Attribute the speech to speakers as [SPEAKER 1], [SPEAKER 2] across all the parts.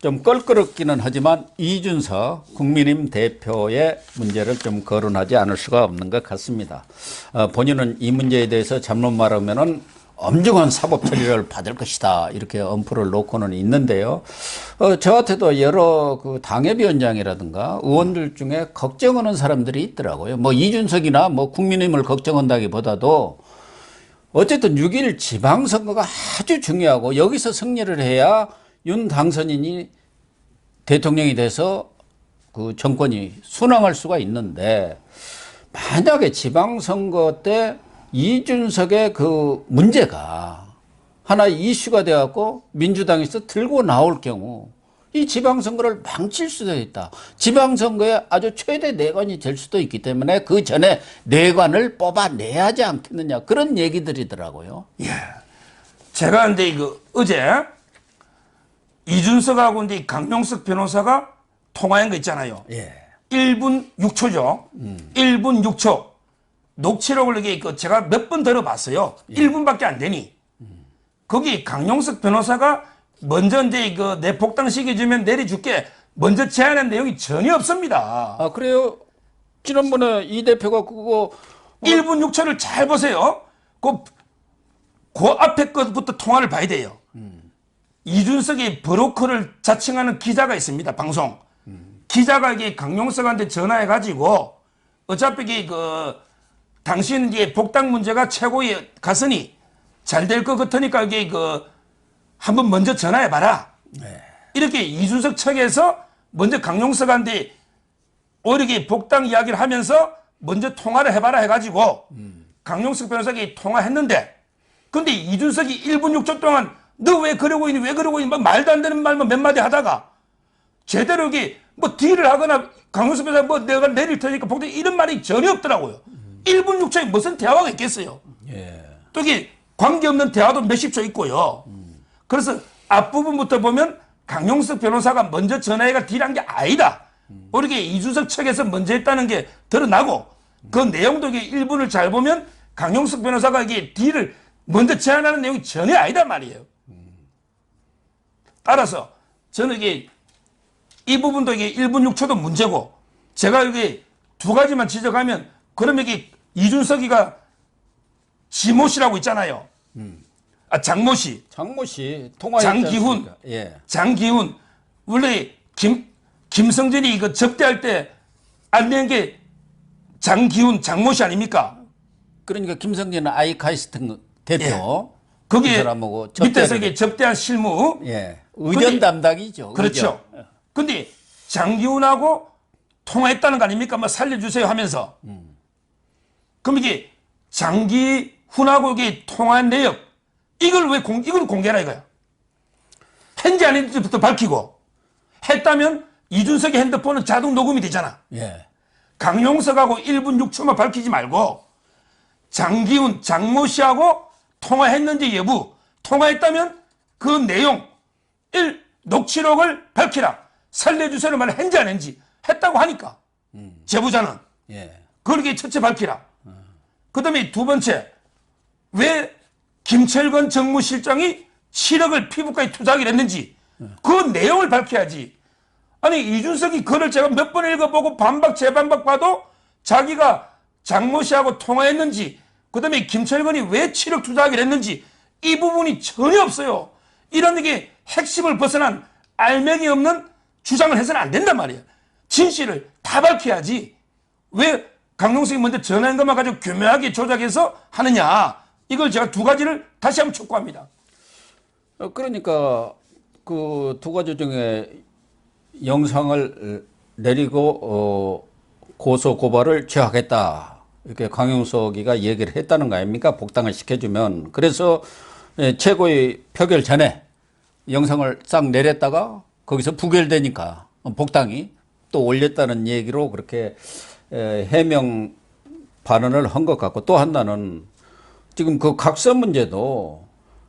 [SPEAKER 1] 좀 껄끄럽기는 하지만 이준석 국민의힘 대표의 문제를 좀 거론하지 않을 수가 없는 것 같습니다. 본인은 이 문제에 대해서 잘못 말하면은 엄중한 사법 처리를 받을 것이다 이렇게 엄포를 놓고는 있는데요. 저한테도 여러 그 당협위원장이라든가 의원들 중에 걱정하는 사람들이 있더라고요. 뭐 이준석이나 뭐 국민의힘을 걱정한다기보다도 어쨌든 6일 지방선거가 아주 중요하고 여기서 승리를 해야 윤 당선인이 대통령이 돼서 그 정권이 순항할 수가 있는데, 만약에 지방선거 때 이준석의 그 문제가 하나 이슈가 돼갖고 민주당에서 들고 나올 경우 이 지방선거를 망칠 수도 있다. 지방선거에 아주 최대 내관이 될 수도 있기 때문에 그 전에 내관을 뽑아내야 하지 않겠느냐, 그런 얘기들이더라고요.
[SPEAKER 2] 예. 제가 근데 이거 어제 이준석하고 이제 강용석 변호사가 통화한 거 있잖아요.
[SPEAKER 1] 예.
[SPEAKER 2] 1분 6초죠. 1분 6초. 녹취록을 이게 제가 몇 번 들어봤어요.
[SPEAKER 1] 예.
[SPEAKER 2] 1분밖에 안 되니. 거기 강용석 변호사가 먼저 이제 내 복당 시켜주면 내려줄게 먼저 제안한 내용이 전혀 없습니다.
[SPEAKER 1] 아, 그래요? 지난번에 이 대표가 그거
[SPEAKER 2] 1분 6초를 잘 보세요. 그 앞에 것부터 통화를 봐야 돼요. 이준석이 브로커를 자칭하는 기자가 있습니다. 방송. 기자가 이게 강용석한테 전화해가지고 어차피 당신 이제 복당 문제가 최고에 갔으니 잘 될 것 같으니까 이게 한번 먼저 전화해봐라.
[SPEAKER 1] 네.
[SPEAKER 2] 이렇게 이준석 측에서 먼저 강용석한테 오히려 복당 이야기를 하면서 먼저 통화를 해봐라 해가지고 강용석 변호사가 통화했는데, 근데 이준석이 1분 6초 동안 너 왜 그러고 있니? 왜 그러고 있니? 막 말도 안 되는 말만 몇 마디 하다가 제대로 뭐 딜을 하거나 강용석 변호사 뭐 내가 내릴 테니까 복당 이런 말이 전혀 없더라고요. 1분 6초에 무슨 대화가 있겠어요?
[SPEAKER 1] 예.
[SPEAKER 2] 또 이게 관계없는 대화도 몇십 초 있고요. 그래서 앞부분부터 보면 강용석 변호사가 먼저 전화해가 딜한 게 아니다. 오히려 이준석 측에서 먼저 했다는 게 드러나고, 그 내용도 이게 1분을 잘 보면 강용석 변호사가 이게 딜을 먼저 제안하는 내용이 전혀 아니다 말이에요. 따라서 저는 이 부분도 이게 1분 6초도 문제고, 제가 여기 두 가지만 지적하면, 그러면 이게 이준석이가 지모 씨라고 있잖아요. 장모 씨.
[SPEAKER 1] 장모 씨 통화했지
[SPEAKER 2] 장기훈.
[SPEAKER 1] 않습니까? 예.
[SPEAKER 2] 장기훈. 원래 김성진이 이거 접대할 때 안 낸 게 장기훈, 장모 씨 아닙니까?
[SPEAKER 1] 그러니까 김성진 아이카이스트 대표.
[SPEAKER 2] 예. 거기에
[SPEAKER 1] 그 사람하고
[SPEAKER 2] 밑에서 이게 접대한 실무.
[SPEAKER 1] 예. 의전 담당이죠.
[SPEAKER 2] 그렇죠.
[SPEAKER 1] 의전.
[SPEAKER 2] 근데 장기훈하고 통화했다는 거 아닙니까? 뭐 살려주세요 하면서. 그럼 이게 장기훈하고 이게 통화한 내역, 이걸 공개하라 이거야. 했는지 안 했는지부터 밝히고, 했다면 이준석의 핸드폰은 자동 녹음이 되잖아.
[SPEAKER 1] 예.
[SPEAKER 2] 강용석하고 1분 6초만 밝히지 말고 장기훈, 장모 씨하고 통화했는지 여부, 통화했다면 그 내용, 녹취록을 밝히라. 살려주세요 말을 했는지 안 했는지, 했다고 하니까 제보자는
[SPEAKER 1] 예.
[SPEAKER 2] 그렇게 첫째 밝히라. 그 다음에 두 번째, 왜 김철건 정무실장이 7억을 피부과에 투자하기로 했는지 그 내용을 밝혀야지. 아니 이준석이 글을 제가 몇 번 읽어보고 반박 재반박 봐도 자기가 장모 씨하고 통화했는지, 그 다음에 김철건이 왜 7억 투자하기로 했는지 이 부분이 전혀 없어요. 이런 게 핵심을 벗어난 알맹이 없는 주장을 해서는 안 된단 말이에요. 진실을 다 밝혀야지. 왜 강용석이 먼저 전화한 것만 가지고 교묘하게 조작해서 하느냐. 이걸 제가 두 가지를 다시 한번 촉구합니다.
[SPEAKER 1] 그러니까 그 두 가지 중에 영상을 내리고 고소 고발을 취하겠다 이렇게 강용석이가 얘기를 했다는 거 아닙니까? 복당을 시켜주면. 그래서 최고위 표결 전에 영상을 싹 내렸다가 거기서 부결되니까 복당이 또 올렸다는 얘기로 그렇게 해명 발언을 한 것 같고, 또 하나는 지금 그 각서 문제도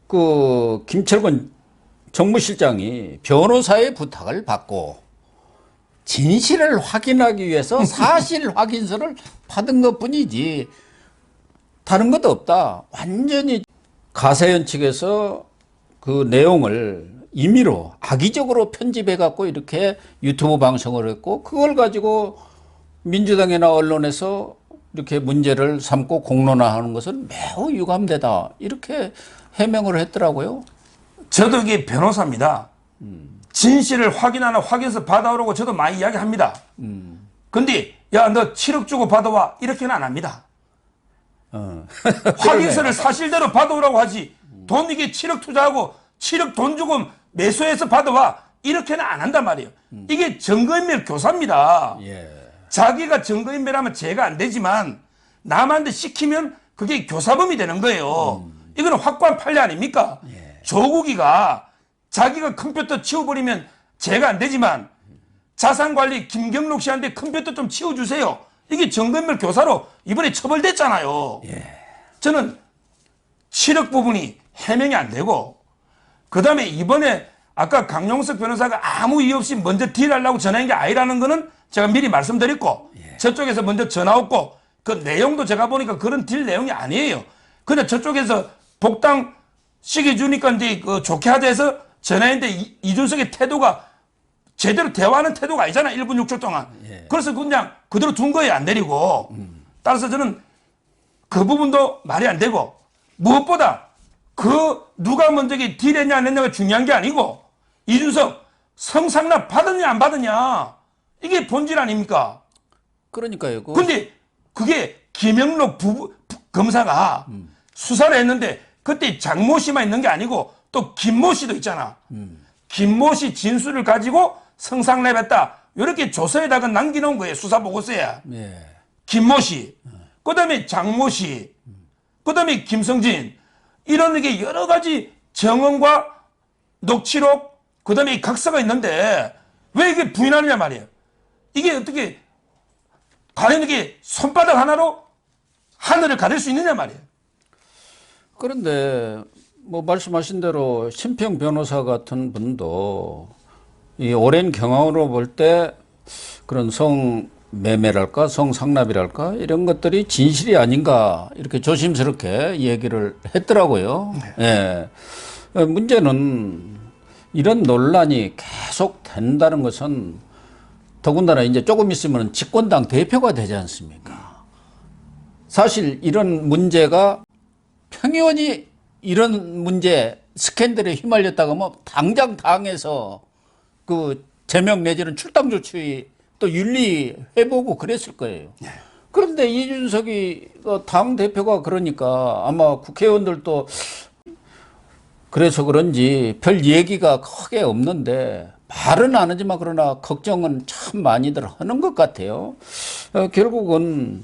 [SPEAKER 1] 그 김철건 정무실장이 변호사의 부탁을 받고 진실을 확인하기 위해서 사실 확인서를 받은 것 뿐이지 다른 것도 없다. 완전히 가세현 측에서 그 내용을 임의로 악의적으로 편집해 갖고 이렇게 유튜브 방송을 했고 그걸 가지고 민주당이나 언론에서 이렇게 문제를 삼고 공론화하는 것은 매우 유감되다 이렇게 해명을 했더라고요.
[SPEAKER 2] 저도 이게 변호사입니다. 진실을 확인하나 확인해서 받아오라고 저도 많이 이야기합니다. 근데 야 너 7억 주고 받아와 이렇게는 안 합니다. 확인서를 사실대로 받아오라고 하지 돈 이게 7억 투자하고 7억 돈 주고 매수해서 받아와 이렇게는 안 한단 말이에요. 이게 증거인멸 교사입니다.
[SPEAKER 1] 예.
[SPEAKER 2] 자기가 증거인멸하면 죄가 안 되지만 남한테 시키면 그게 교사범이 되는 거예요. 이거는 확고한 판례 아닙니까? 조국이가 자기가 컴퓨터 치워버리면 죄가 안 되지만 자산관리 김경록 씨한테 컴퓨터 좀 치워주세요. 이게 증거인멸 교사로 이번에 처벌됐잖아요. 저는 7억 부분이 해명이 안 되고 그 다음에 이번에 아까 강용석 변호사가 아무 이유 없이 먼저 딜하려고 전화한 게 아니라는 거는 제가 미리 말씀드렸고 저쪽에서 먼저 전화 왔고 그 내용도 제가 보니까 그런 딜 내용이 아니에요. 근데 저쪽에서 복당 시기 주니까 이제 그 좋게 하자 해서 전화했는데 이준석의 태도가 제대로 대화하는 태도가 아니잖아. 1분 6초 동안. 그래서 그냥 그대로 둔 거예요. 안 내리고. 따라서 저는 그 부분도 말이 안 되고 무엇보다 그 누가 먼저 딜했냐 안 했냐가 중요한 게 아니고 이준석 성상납 받았냐 안 받았냐 이게 본질 아닙니까?
[SPEAKER 1] 그러니까요.
[SPEAKER 2] 근데 그게 김영록 검사가 수사를 했는데 그때 장모 씨만 있는 게 아니고 또 김모 씨도 있잖아. 김모 씨 진술을 가지고 성상납했다. 이렇게 조서에다가 남겨놓은 거예요. 수사보고서에.
[SPEAKER 1] 예.
[SPEAKER 2] 김모 씨. 그 다음에 장모 씨. 그 다음에 김성진. 이런 게 여러 가지 정언과 녹취록, 그 다음에 각서가 있는데 왜 이게 부인하느냐 말이에요. 이게 어떻게 과연 이게 손바닥 하나로 하늘을 가릴 수 있느냐 말이에요.
[SPEAKER 1] 그런데 뭐 말씀하신 대로 심평 변호사 같은 분도 이 오랜 경험으로 볼 때 그런 성매매랄까 성상납이랄까 이런 것들이 진실이 아닌가 이렇게 조심스럽게 얘기를 했더라고요. 예. 문제는 이런 논란이 계속 된다는 것은 더군다나 이제 조금 있으면 집권당 대표가 되지 않습니까? 사실 이런 문제가 평의원이 이런 문제 스캔들에 휘말렸다가 뭐 당장 당에서 그 제명 내지는 출당 조치 또 윤리 해보고 그랬을 거예요. 그런데 이준석이 당 대표가 그러니까 아마 국회의원들도 그래서 그런지 별 얘기가 크게 없는데 말은 안 하지만 그러나 걱정은 참 많이들 하는 것 같아요. 결국은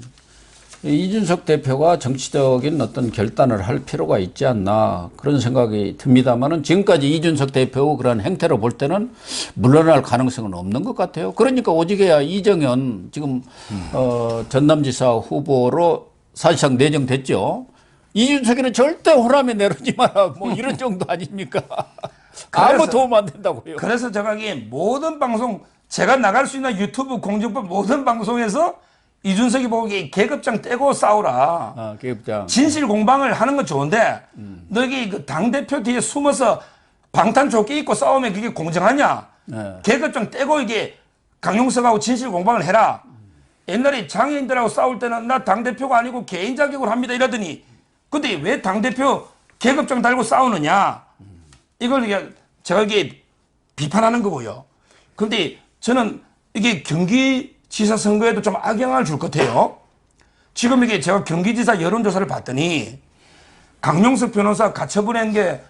[SPEAKER 1] 이준석 대표가 정치적인 어떤 결단을 할 필요가 있지 않나 그런 생각이 듭니다만은 지금까지 이준석 대표 그런 행태로 볼 때는 물러날 가능성은 없는 것 같아요. 그러니까 오직에야 이정현 지금 전남지사 후보로 사실상 내정됐죠. 이준석이는 절대 호남에 내려오지 마라 뭐 이런 정도 아닙니까? 아무 도움 안 된다고요.
[SPEAKER 2] 그래서 제가 이게 모든 방송 제가 나갈 수 있는 유튜브 공중파 모든 방송에서 이준석이 보기 계급장 떼고 싸우라.
[SPEAKER 1] 아, 계급장.
[SPEAKER 2] 진실 공방을 하는 건 좋은데 너희 그 당대표 뒤에 숨어서 방탄조끼 입고 싸우면 그게 공정하냐?
[SPEAKER 1] 네.
[SPEAKER 2] 계급장 떼고 이게 강용석하고 진실 공방을 해라. 옛날에 장애인들하고 싸울 때는 나 당대표가 아니고 개인 자격으로 합니다 이러더니 근데 왜 당대표 계급장 달고 싸우느냐? 이걸 제가 이게 비판하는 거고요. 근데 저는 이게 경기지사 선거에도 좀 악영향을 줄 것 같아요. 지금 이게 제가 경기지사 여론조사를 봤더니 강용석 변호사 가처분한 게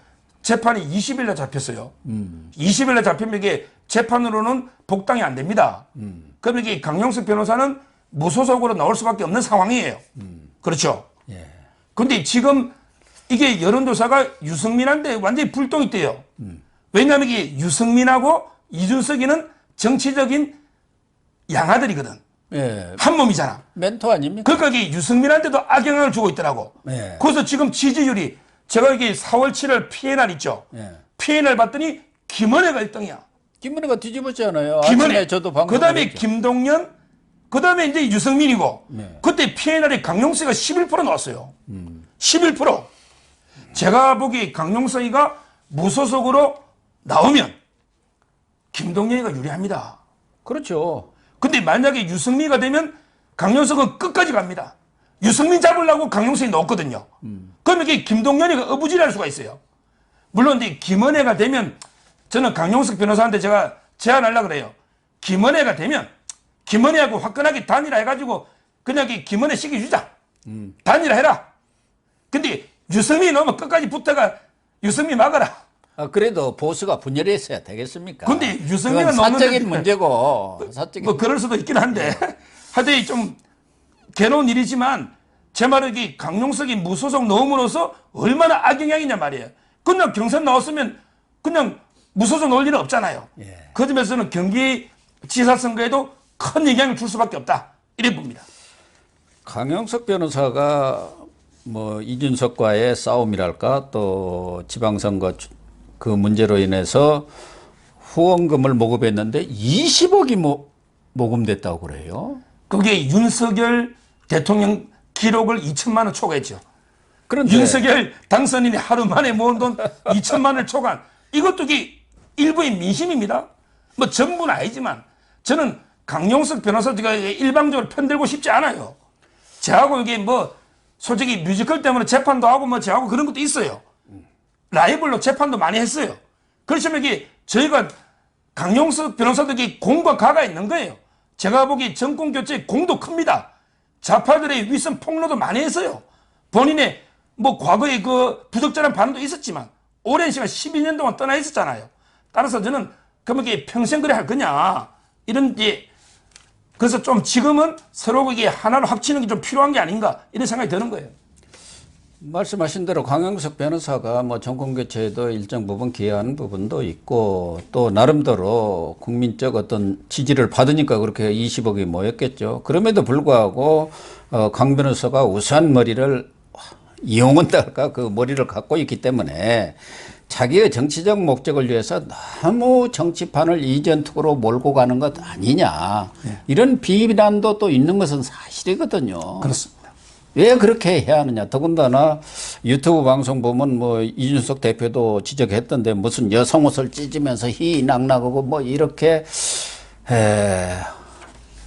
[SPEAKER 2] 재판이 20일에 잡혔어요. 20일에 잡히면 이게 재판으로는 복당이 안 됩니다. 그럼 이게 강용석 변호사는 무소속으로 나올 수밖에 없는 상황이에요. 그렇죠.
[SPEAKER 1] 예.
[SPEAKER 2] 근데 지금 이게 여론조사가 유승민한테 완전히 불똥이 떼요. 왜냐하면 이게 유승민하고 이준석이는 정치적인 양아들이거든.
[SPEAKER 1] 예.
[SPEAKER 2] 한 몸이잖아.
[SPEAKER 1] 멘토 아닙니까?
[SPEAKER 2] 그러니까 이게 유승민한테도 악영향을 주고 있더라고.
[SPEAKER 1] 예.
[SPEAKER 2] 그래서 지금 지지율이 제가 이게 4월 7일 PNR 있죠.
[SPEAKER 1] 예.
[SPEAKER 2] PNR 봤더니 김은혜가 1등이야.
[SPEAKER 1] 김은혜가 뒤집었잖아요.
[SPEAKER 2] 김은혜.
[SPEAKER 1] 아침에 저도 방금
[SPEAKER 2] 그다음에 김동연. 그다음에 이제 유승민이고.
[SPEAKER 1] 네.
[SPEAKER 2] 그때 PNR에 강용석이가 11% 나왔어요. 11%. 제가 보기 강용석이가 무소속으로 나오면 김동연이가 유리합니다.
[SPEAKER 1] 그렇죠.
[SPEAKER 2] 근데 만약에 유승민이가 되면 강용석은 끝까지 갑니다. 유승민 잡으려고 강용석이 넣었거든요. 그러면 이게 김동연이가 어부질할 수가 있어요. 물론 이제 김은혜가 되면 저는 강용석 변호사한테 제가 제안하려고 그래요. 김은혜가 되면 김은혜하고 화끈하게 단일화해가지고 그냥 이 김은혜 시켜주자. 단일화해라. 근데 유승민이 넣으면 끝까지 붙어가 유승민 막아라.
[SPEAKER 1] 그래도 보수가 분열했어야 되겠습니까?
[SPEAKER 2] 근데 유승민은
[SPEAKER 1] 그건 사적인
[SPEAKER 2] 넣는데
[SPEAKER 1] 문제고 사적인
[SPEAKER 2] 뭐 그럴 수도 있긴 한데 하여튼 좀 괴로운 일이지만 제 말은 이 강용석이 무소속 넣음으로써 얼마나 악영향이냐 말이에요. 그냥 경선 나왔으면 그냥 무소속 넣을 일은 없잖아요.
[SPEAKER 1] 예.
[SPEAKER 2] 그 점에서는 경기지사 선거에도 큰 영향을 줄 수밖에 없다. 이래 봅니다.
[SPEAKER 1] 강영석 변호사가 뭐 이준석과의 싸움이랄까 또 지방선거 그 문제로 인해서 후원금을 모금했는데 20억이 모금됐다고 그래요.
[SPEAKER 2] 그게 윤석열 대통령 기록을 2천만 원 초과했죠.
[SPEAKER 1] 그런데
[SPEAKER 2] 윤석열 당선인이 하루 만에 모은 돈 2천만 원을 초과한 이것도 이게 일부의 민심입니다. 뭐 전부는 아니지만 저는 강용석 변호사가 일방적으로 편들고 싶지 않아요. 저하고 이게 뭐 솔직히 뮤지컬 때문에 재판도 하고 뭐 저하고 그런 것도 있어요. 라이벌로 재판도 많이 했어요. 그렇지만 이게 저희가 강용석 변호사들이 공과 가가 있는 거예요. 제가 보기 정권 교체 공도 큽니다. 좌파들의 위선 폭로도 많이 했어요. 본인의 뭐 과거에 그 부적절한 반응도 있었지만 오랜 시간 11년 동안 떠나 있었잖아요. 따라서 저는 그러면 이게 평생 그래 할 거냐 이런 그래서 좀 지금은 서로 이게 하나로 합치는 게 좀 필요한 게 아닌가 이런 생각이 드는 거예요.
[SPEAKER 1] 말씀하신 대로 강영석 변호사가 뭐 정권 교체에도 일정 부분 기여하는 부분도 있고 또 나름대로 국민적 어떤 지지를 받으니까 그렇게 20억이 모였겠죠. 그럼에도 불구하고 강 변호사가 우수한 머리를 이용한다 할까 그 머리를 갖고 있기 때문에 자기의 정치적 목적을 위해서 너무 정치판을 이전투구로 몰고 가는 것 아니냐 이런 비난도 또 있는 것은 사실이거든요.
[SPEAKER 2] 그렇습니다.
[SPEAKER 1] 왜 그렇게 해야 하느냐. 더군다나 유튜브 방송 보면 뭐 이준석 대표도 지적했던데 무슨 여성 옷을 찢으면서 희낙낙하고 뭐 이렇게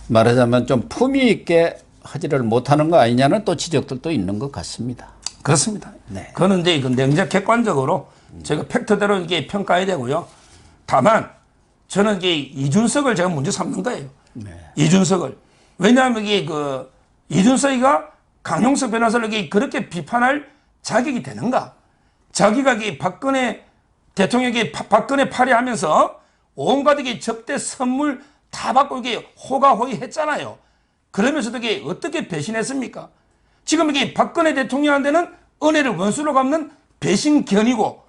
[SPEAKER 1] 말하자면 좀 품위 있게 하지를 못하는 거 아니냐는 또 지적들도 있는 것 같습니다.
[SPEAKER 2] 그렇습니다.
[SPEAKER 1] 네.
[SPEAKER 2] 그거는 이제 냉정 객관적으로 제가 팩트대로 이게 평가해야 되고요. 다만 저는 이게 이준석을 제가 문제 삼는 거예요.
[SPEAKER 1] 네.
[SPEAKER 2] 이준석을. 왜냐하면 이게 이준석이가 강용석 변호사를 그렇게 비판할 자격이 되는가? 자기가 박근혜 대통령에게 박근혜 파리하면서 온갖 접대 선물 다 받고 호가호위 했잖아요. 그러면서도 어떻게 배신했습니까? 지금 박근혜 대통령한테는 은혜를 원수로 갚는 배신견이고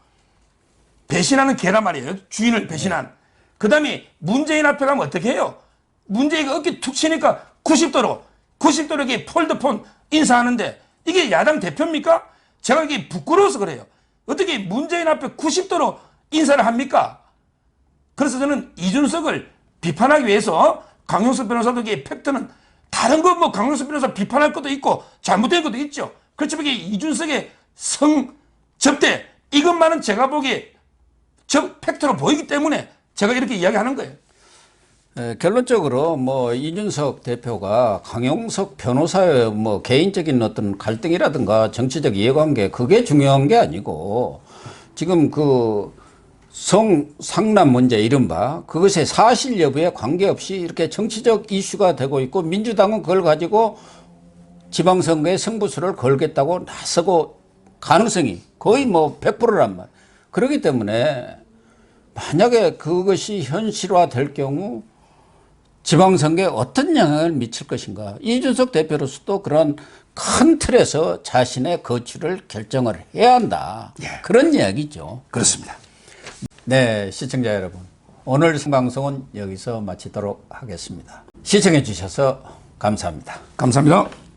[SPEAKER 2] 배신하는 개란 말이에요. 주인을 배신한. 그 다음에 문재인 앞에 가면 어떻게 해요? 문재인이 어깨 툭 치니까 90도로 폴더폰 인사하는데 이게 야당 대표입니까? 제가 이게 부끄러워서 그래요. 어떻게 문재인 앞에 90도로 인사를 합니까? 그래서 저는 이준석을 비판하기 위해서 강용석 변호사도 팩트는 다른 거 뭐 강용석 변호사 비판할 것도 있고 잘못된 것도 있죠. 그렇지만 이게 이준석의 접대 이것만은 제가 보기에 팩트로 보이기 때문에 제가 이렇게 이야기하는 거예요.
[SPEAKER 1] 결론적으로 뭐 이준석 대표가 강용석 변호사의 뭐 개인적인 어떤 갈등이라든가 정치적 이해관계 그게 중요한 게 아니고 지금 그 성상남 문제 이른바 그것의 사실 여부에 관계없이 이렇게 정치적 이슈가 되고 있고 민주당은 그걸 가지고 지방선거에 승부수를 걸겠다고 나서고 가능성이 거의 뭐 100%란 말. 그렇기 때문에 만약에 그것이 현실화될 경우 지방선거에 어떤 영향을 미칠 것인가. 이준석 대표로서도 그런 큰 틀에서 자신의 거취를 결정을 해야 한다. 그런 이야기죠.
[SPEAKER 2] 그렇습니다.
[SPEAKER 1] 네, 시청자 여러분. 오늘 생방송은 여기서 마치도록 하겠습니다. 시청해 주셔서 감사합니다.
[SPEAKER 2] 감사합니다.